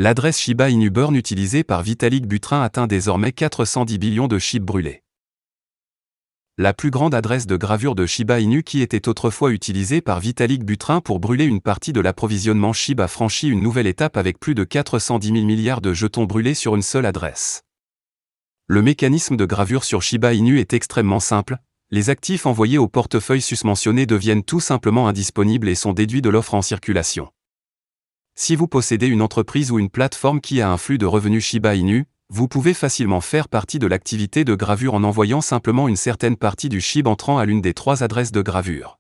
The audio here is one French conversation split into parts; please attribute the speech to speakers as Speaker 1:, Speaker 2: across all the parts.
Speaker 1: L'adresse Shiba Inu Burn utilisée par Vitalik Buterin atteint désormais 410 billions de SHIB brûlés. La plus grande adresse de gravure de Shiba Inu qui était autrefois utilisée par Vitalik Buterin pour brûler une partie de l'approvisionnement SHIB a franchi une nouvelle étape avec plus de 410 000 milliards de jetons brûlés sur une seule adresse. Le mécanisme de gravure sur Shiba Inu est extrêmement simple. Les actifs envoyés au portefeuille susmentionné deviennent tout simplement indisponibles et sont déduits de l'offre en circulation. Si vous possédez une entreprise ou une plateforme qui a un flux de revenus Shiba Inu, vous pouvez facilement faire partie de l'activité de gravure en envoyant simplement une certaine partie du SHIB entrant à l'une des 3 adresses de gravure.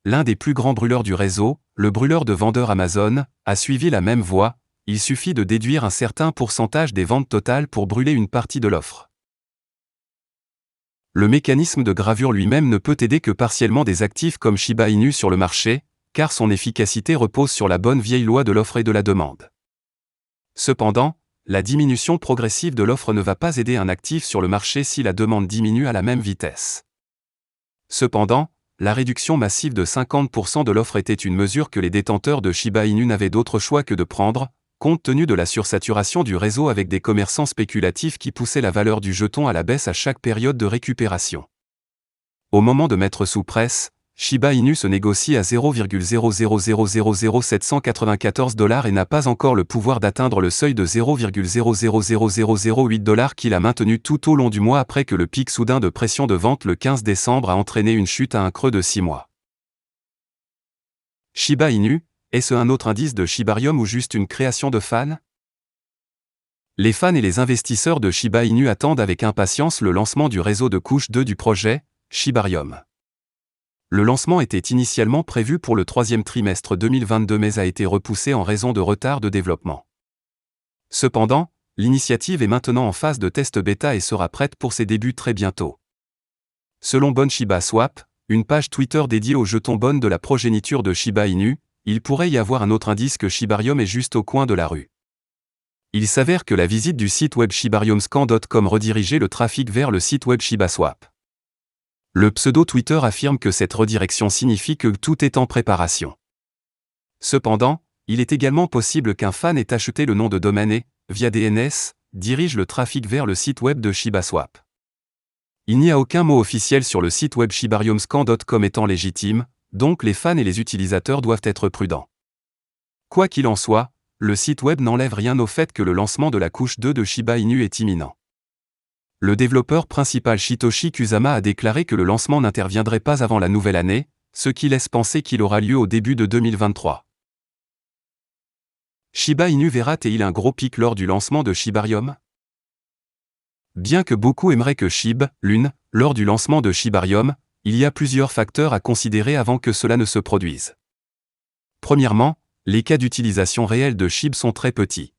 Speaker 1: L'un des plus grands brûleurs du réseau, le brûleur de vendeurs Amazon, a suivi la même voie. Il suffit de déduire un certain pourcentage des ventes totales pour brûler une partie de l'offre. Le mécanisme de gravure lui-même ne peut aider que partiellement des actifs comme Shiba Inu sur le marché, car son efficacité repose sur la bonne vieille loi de l'offre et de la demande. Cependant, la diminution progressive de l'offre ne va pas aider un actif sur le marché si la demande diminue à la même vitesse. Cependant, la réduction massive de 50% de l'offre était une mesure que les détenteurs de Shiba Inu n'avaient d'autre choix que de prendre, compte tenu de la sursaturation du réseau avec des commerçants spéculatifs qui poussaient la valeur du jeton à la baisse à chaque période de récupération. Au moment de mettre sous presse, Shiba Inu se négocie à 0,0000794 $ et n'a pas encore le pouvoir d'atteindre le seuil de 0,0000008 $ qu'il a maintenu tout au long du mois après que le pic soudain de pression de vente le 15 décembre a entraîné une chute à un creux de 6 mois. Shiba Inu, est-ce un autre indice de Shibarium ou juste une création de fans? Les fans et les investisseurs de Shiba Inu attendent avec impatience le lancement du réseau de couche 2 du projet, Shibarium. Le lancement était initialement prévu pour le 3e trimestre 2022 mais a été repoussé en raison de retard de développement. Cependant, l'initiative est maintenant en phase de test bêta et sera prête pour ses débuts très bientôt. Selon Bon Shiba Swap, une page Twitter dédiée au jeton Bon de la progéniture de Shiba Inu, il pourrait y avoir un autre indice que Shibarium est juste au coin de la rue. Il s'avère que la visite du site web shibariumscan.com redirigeait le trafic vers le site web ShibaSwap. Le pseudo Twitter affirme que cette redirection signifie que tout est en préparation. Cependant, il est également possible qu'un fan ait acheté le nom de domaine et, via DNS, dirige le trafic vers le site web de ShibaSwap. Il n'y a aucun mot officiel sur le site web shibariumscan.com étant légitime, donc les fans et les utilisateurs doivent être prudents. Quoi qu'il en soit, le site web n'enlève rien au fait que le lancement de la couche 2 de Shiba Inu est imminent. Le développeur principal Shitoshi Kusama a déclaré que le lancement n'interviendrait pas avant la nouvelle année, ce qui laisse penser qu'il aura lieu au début de 2023. Shiba Inu verra-t-il un gros pic lors du lancement de Shibarium? Bien que beaucoup aimeraient que SHIB, lors du lancement de Shibarium, il y a plusieurs facteurs à considérer avant que cela ne se produise. Premièrement, les cas d'utilisation réelle de SHIB sont très petits.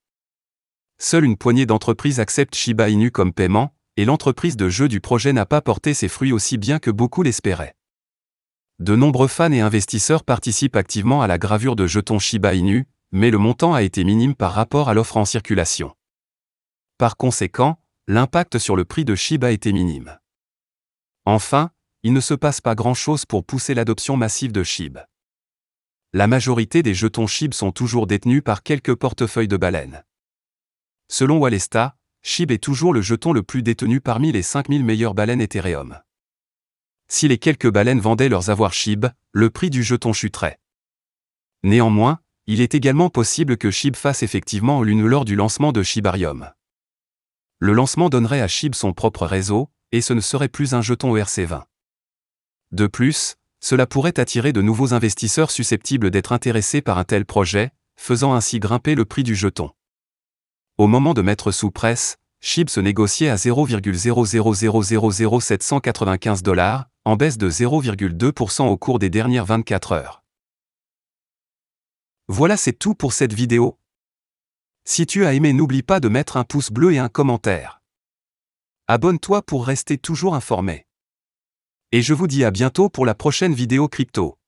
Speaker 1: Seule une poignée d'entreprises acceptent Shiba Inu comme paiement, et l'entreprise de jeu du projet n'a pas porté ses fruits aussi bien que beaucoup l'espéraient. De nombreux fans et investisseurs participent activement à la gravure de jetons Shiba Inu, mais le montant a été minime par rapport à l'offre en circulation. Par conséquent, l'impact sur le prix de SHIB a été minime. Enfin, il ne se passe pas grand-chose pour pousser l'adoption massive de SHIB. La majorité des jetons SHIB sont toujours détenus par quelques portefeuilles de baleines. Selon Wallesta, SHIB est toujours le jeton le plus détenu parmi les 5000 meilleures baleines Ethereum. Si les quelques baleines vendaient leurs avoirs SHIB, le prix du jeton chuterait. Néanmoins, il est également possible que SHIB fasse effectivement l'une lors du lancement de Shibarium. Le lancement donnerait à SHIB son propre réseau, et ce ne serait plus un jeton ERC20. De plus, cela pourrait attirer de nouveaux investisseurs susceptibles d'être intéressés par un tel projet, faisant ainsi grimper le prix du jeton. Au moment de mettre sous presse, SHIB se négociait à 0,0000795 $, en baisse de 0,2% au cours des dernières 24 heures. Voilà, c'est tout pour cette vidéo. Si tu as aimé, n'oublie pas de mettre un pouce bleu et un commentaire. Abonne-toi pour rester toujours informé. Et je vous dis à bientôt pour la prochaine vidéo crypto.